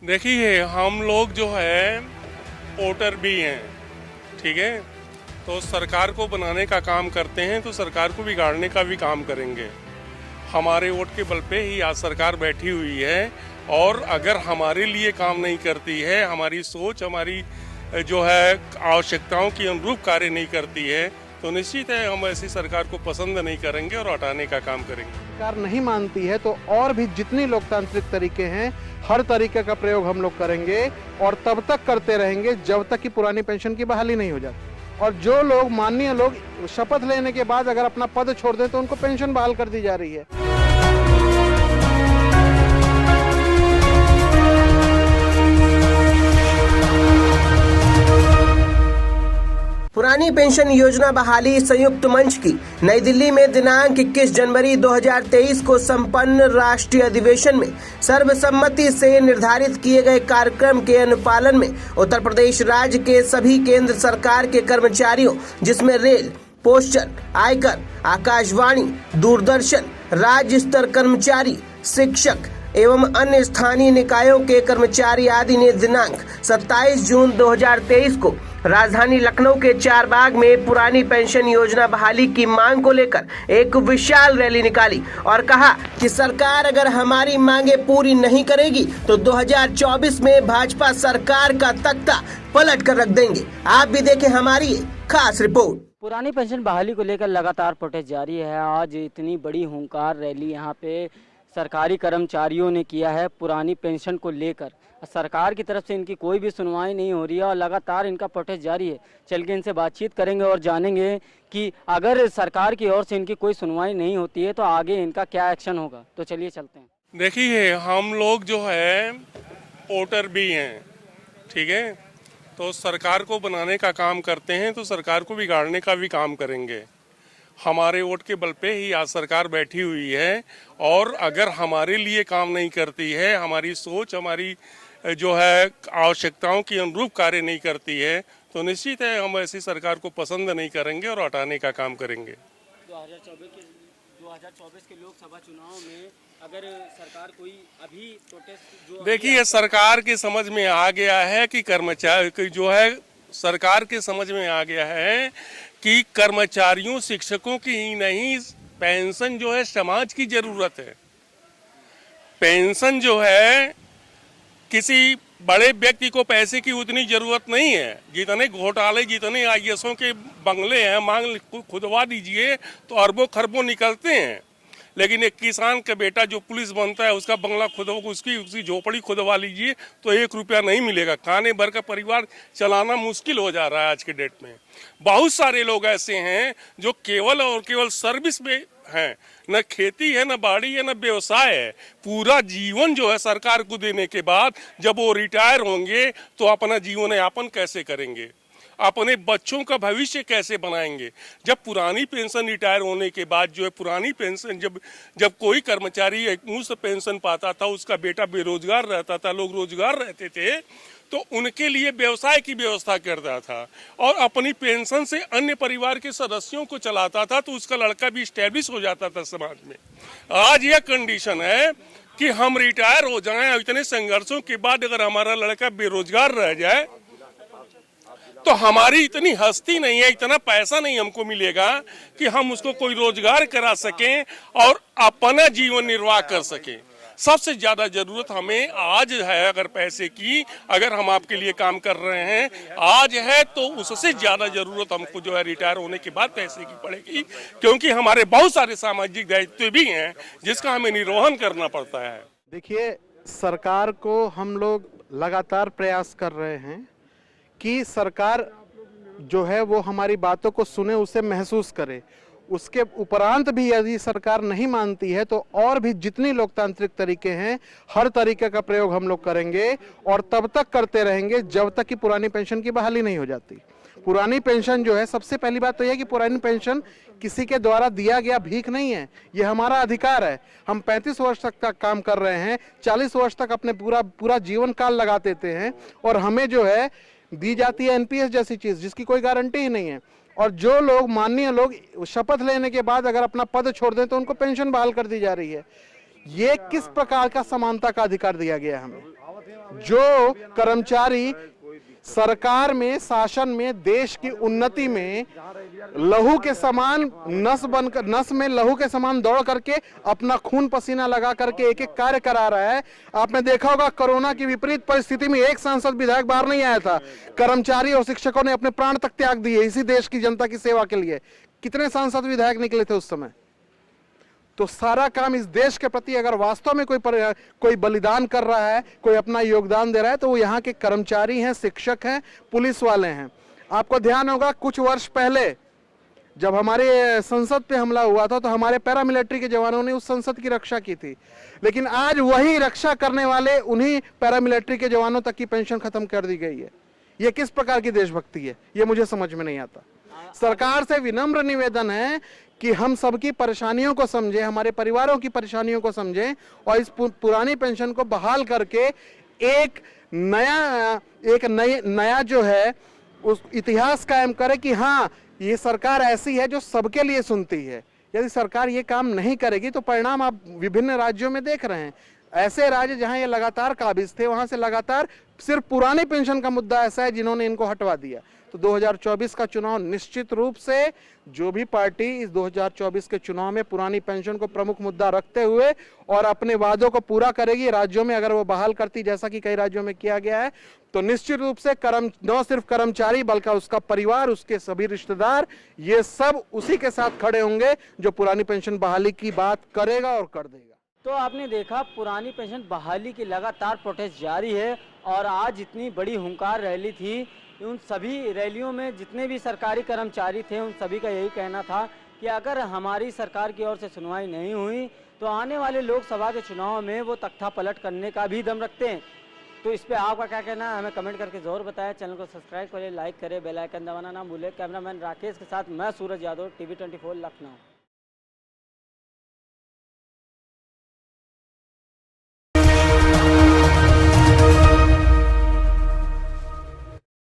देखिए, हम लोग जो है वोटर भी हैं, ठीक है। तो सरकार को बनाने का काम करते हैं तो सरकार को बिगाड़ने का भी काम करेंगे। हमारे वोट के बल पे ही आज सरकार बैठी हुई है, और अगर हमारे लिए काम नहीं करती है, हमारी सोच, हमारी जो है आवश्यकताओं के अनुरूप कार्य नहीं करती है, तो निश्चित है हम ऐसी सरकार को पसंद नहीं करेंगे और हटाने का काम करेंगे। सरकार नहीं मानती है तो और भी जितनी लोकतांत्रिक तरीके हैं, हर तरीके का प्रयोग हम लोग करेंगे और तब तक करते रहेंगे जब तक कि पुरानी पेंशन की बहाली नहीं हो जाती। और जो लोग, माननीय लोग, शपथ लेने के बाद अगर अपना पद छोड़ दें तो उनको पेंशन बहाल कर दी जा रही है। पुरानी पेंशन योजना बहाली संयुक्त मंच की नई दिल्ली में दिनांक 21 जनवरी 2023 को संपन्न राष्ट्रीय अधिवेशन में सर्वसम्मति से निर्धारित किए गए कार्यक्रम के अनुपालन में उत्तर प्रदेश राज्य के सभी केंद्र सरकार के कर्मचारियों, जिसमें रेल, पोस्टल, आयकर, आकाशवाणी, दूरदर्शन, राज्य स्तर कर्मचारी, शिक्षक एवं अन्य स्थानीय निकायों के कर्मचारी आदि ने दिनांक 27 जून 2023 को राजधानी लखनऊ के चारबाग में पुरानी पेंशन योजना बहाली की मांग को लेकर एक विशाल रैली निकाली और कहा कि सरकार अगर हमारी मांगे पूरी नहीं करेगी तो 2024 में भाजपा सरकार का तख्ता पलट कर रख देंगे। आप भी देखें हमारी खास रिपोर्ट। पुरानी पेंशन बहाली को लेकर लगातार प्रोटेस्ट जारी है। आज इतनी बड़ी हुंकार रैली यहाँ पे सरकारी कर्मचारियों ने किया है पुरानी पेंशन को लेकर। सरकार की तरफ से इनकी कोई भी सुनवाई नहीं हो रही है और लगातार इनका प्रोटेस्ट जारी है। चल के इनसे बातचीत करेंगे और जानेंगे कि अगर सरकार की ओर से इनकी कोई सुनवाई नहीं होती है तो आगे इनका क्या एक्शन होगा। तो चलिए चलते हैं। देखिए, हम लोग जो है वोटर भी हैं, ठीक है। तो सरकार को बनाने का काम करते हैं तो सरकार को बिगाड़ने का भी काम करेंगे। हमारे वोट के बल पे ही आज सरकार बैठी हुई है, और अगर हमारे लिए काम नहीं करती है, हमारी सोच, हमारी जो है आवश्यकताओं के अनुरूप कार्य नहीं करती है, तो निश्चित है हम ऐसी सरकार को पसंद नहीं करेंगे और हटाने का काम करेंगे। 2024 के लोकसभा चुनाव में अगर सरकार कोई अभी प्रोटेस्ट जो देखिए, सरकार के समझ में आ गया है कि कर्मचारी जो है, सरकार के समझ में आ गया है कि कर्मचारियों, शिक्षकों की ही नहीं, पेंशन जो है समाज की जरूरत है। पेंशन जो है किसी बड़े व्यक्ति को पैसे की उतनी जरूरत नहीं है। जितने घोटाले, जितने आईएएसों के बंगले हैं, मांग खुदवा दीजिए तो अरबों खरबों निकलते हैं। लेकिन एक किसान का बेटा जो पुलिस बनता है, उसका बंगला उसकी झोपड़ी खुदवा लीजिए तो 1 रुपया नहीं मिलेगा। खाने भर का परिवार चलाना मुश्किल हो जा रहा है आज के डेट में। बहुत सारे लोग ऐसे हैं जो केवल और केवल सर्विस में हैं, न खेती है, न बाड़ी है, न व्यवसाय है। पूरा जीवन जो है सरकार को देने के बाद जब वो रिटायर होंगे तो अपना जीवन यापन कैसे करेंगे, अपने बच्चों का भविष्य कैसे बनाएंगे। जब पुरानी पेंशन रिटायर होने के बाद जो है, पुरानी पेंशन जब कोई कर्मचारी एक मुश्त पेंशन पाता था, उसका बेटा बेरोजगार रहता था, लोग रोजगार रहते थे, तो उनके लिए व्यवसाय की व्यवस्था करता था और अपनी पेंशन से अन्य परिवार के सदस्यों को चलाता था, तो उसका लड़का भी स्टैब्लिश हो जाता था समाज में। आज यह कंडीशन है कि हम रिटायर हो जाएं, इतने संघर्षों के बाद अगर हमारा लड़का बेरोजगार रह जाए तो हमारी इतनी हस्ती नहीं है, इतना पैसा नहीं हमको मिलेगा कि हम उसको कोई रोजगार करा सकें और अपना जीवन निर्वाह कर सकें। सबसे ज्यादा जरूरत हमें आज है, अगर पैसे की, अगर हम आपके लिए काम कर रहे हैं आज है, तो उससे ज्यादा जरूरत हमको जो है रिटायर होने के बाद पैसे की पड़ेगी, क्योंकि हमारे बहुत सारे सामाजिक दायित्व भी हैं जिसका हमें निर्वहन करना पड़ता है। देखिए, सरकार को हम लोग लगातार प्रयास कर रहे हैं कि सरकार जो है वो हमारी बातों को सुने, उसे महसूस करे। उसके उपरांत भी यदि सरकार नहीं मानती है तो और भी जितनी लोकतांत्रिक तरीके हैं, हर तरीके का प्रयोग हम लोग करेंगे और तब तक करते रहेंगे जब तक कि पुरानी पेंशन की बहाली नहीं हो जाती। पुरानी पेंशन जो है, सबसे पहली बात तो यह कि पुरानी पेंशन किसी के द्वारा दिया गया भीख नहीं है, ये हमारा अधिकार है। हम 35 वर्ष तक का काम कर रहे हैं, 40 वर्ष तक अपने पूरा जीवन काल लगा देते हैं और हमें जो है दी जाती है एनपीएस जैसी चीज जिसकी कोई गारंटी ही नहीं है। और जो लोग, माननीय लोग, शपथ लेने के बाद अगर अपना पद छोड़ दें तो उनको पेंशन बहाल कर दी जा रही है। ये किस प्रकार का समानता का अधिकार दिया गया है हमें? जो कर्मचारी सरकार में, शासन में, देश की उन्नति में लहू के समान नस में लहू के समान दौड़ करके अपना खून पसीना लगा करके एक एक कार्य करा रहा है। आपने देखा होगा कोरोना की विपरीत परिस्थिति में एक सांसद विधायक बाहर नहीं आया था। कर्मचारी और शिक्षकों ने अपने प्राण तक त्याग दिए इसी देश की जनता की सेवा के लिए। कितने सांसद विधायक निकले थे उस समय? तो सारा काम इस देश के प्रति अगर वास्तव में कोई बलिदान कर रहा है, कोई अपना योगदान दे रहा है, तो वो यहाँ के कर्मचारी हैं, शिक्षक हैं, पुलिस वाले हैं। आपको ध्यान होगा कुछ वर्ष पहले जब हमारे संसद पे हमला हुआ था तो हमारे पैरामिलिट्री के जवानों ने उस संसद की रक्षा की थी, लेकिन आज वही रक्षा करने वाले उन्हीं पैरामिलिट्री के जवानों तक की पेंशन खत्म कर दी गई है। ये किस प्रकार की देशभक्ति है, ये मुझे समझ में नहीं आता। सरकार से विनम्र निवेदन है कि हम सबकी परेशानियों को समझें, हमारे परिवारों की परेशानियों को समझें और इस पुरानी पेंशन को बहाल करके एक नया जो है उस इतिहास कायम करे कि हाँ, ये सरकार ऐसी है जो सबके लिए सुनती है। यदि सरकार ये काम नहीं करेगी तो परिणाम आप विभिन्न राज्यों में देख रहे हैं। ऐसे राज्य जहां ये लगातार काबिज थे वहां से लगातार सिर्फ पुरानी पेंशन का मुद्दा ऐसा है जिन्होंने इनको हटवा दिया। तो 2024 का चुनाव निश्चित रूप से जो भी पार्टी इस 2024 के चुनाव में पुरानी पेंशन को प्रमुख मुद्दा रखते हुए और अपने वादों को पूरा करेगी, राज्यों में अगर वो बहाल करती जैसा कि कई राज्यों में किया गया है, तो निश्चित रूप से न सिर्फ कर्मचारी बल्कि उसका परिवार, उसके सभी रिश्तेदार, ये सब उसी के साथ खड़े होंगे जो पुरानी पेंशन बहाली की बात करेगा और कर देगा। तो आपने देखा पुरानी पेंशन बहाली की लगातार प्रोटेस्ट जारी है और आज इतनी बड़ी हुंकार रैली थी। उन सभी रैलियों में जितने भी सरकारी कर्मचारी थे उन सभी का यही कहना था कि अगर हमारी सरकार की ओर से सुनवाई नहीं हुई तो आने वाले लोकसभा के चुनाव में वो तख्ता पलट करने का भी दम रखते हैं। तो इस पे आपका क्या कहना है, हमें कमेंट करके ज़रूर बताएं। चैनल को सब्सक्राइब करें, लाइक करें, बेल आइकन दबाना ना भूलें। कैमरामैन राकेश के साथ मैं सूरज यादव, TV 24 लखनऊ।